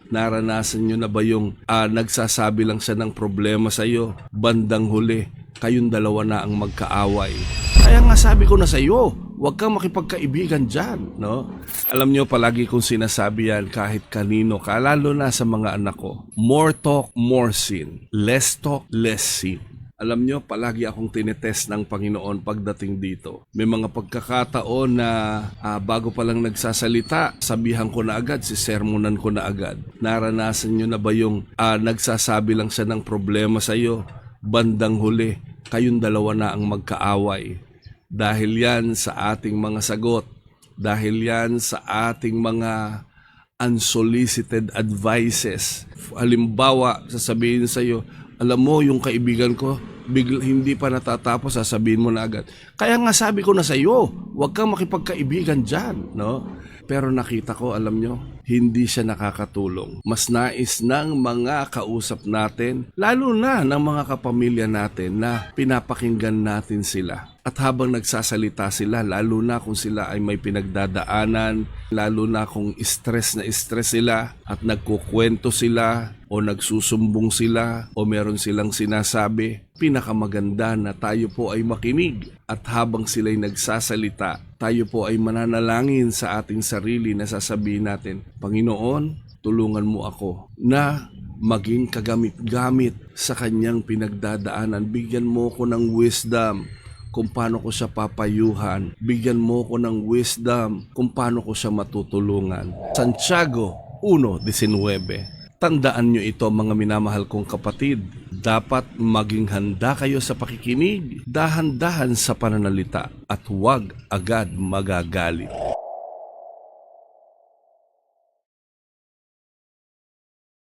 Naranasan nyo na ba yung nagsasabi lang siya ng problema sa iyo, bandang huli, kayong dalawa na ang magkaaway? Kaya nga sabi ko na sa iyo, huwag kang makipagkaibigan dyan, no? Alam nyo, palagi kong sinasabi yan kahit kanino ka, lalo na sa mga anak ko. More talk, more sin. Less talk, less sin. Alam nyo, palagi akong tinetest ng Panginoon pagdating dito. May mga pagkakataon na bago pa lang nagsasalita, sabihan ko na agad, sisermonan ko na agad. Naranasan nyo na ba yung nagsasabi lang siya ng problema sa iyo, bandang huli, kayong dalawa na ang magkaaway? Dahil yan sa ating mga sagot, dahil yan sa ating mga unsolicited advices. Halimbawa, sasabihin sa iyo, alam mo, yung kaibigan ko, hindi pa natatapos, sasabihin mo na agad. Kaya nga sabi ko na sa iyo, huwag kang makipagkaibigan dyan, no? Pero nakita ko, alam nyo, hindi siya nakakatulong. Mas nais ng mga kausap natin, lalo na ng mga kapamilya natin, na pinapakinggan natin sila. At habang nagsasalita sila, lalo na kung sila ay may pinagdadaanan, lalo na kung stress na stress sila, at nagkukwento sila, o nagsusumbong sila, o meron silang sinasabi, pinakamaganda na tayo po ay makinig. At habang sila'y nagsasalita, tayo po ay mananalangin sa ating sarili na sasabihin natin, Panginoon, tulungan mo ako na maging kagamit-gamit sa kanyang pinagdadaanan. Bigyan mo ko ng wisdom kung paano ko siya papayuhan. Bigyan mo ko ng wisdom kung paano ko siya matutulungan. Santiago 1:19. Tandaan nyo ito, mga minamahal kong kapatid. Dapat maging handa kayo sa pakikinig, dahan-dahan sa pananalita, at huwag agad magagalit.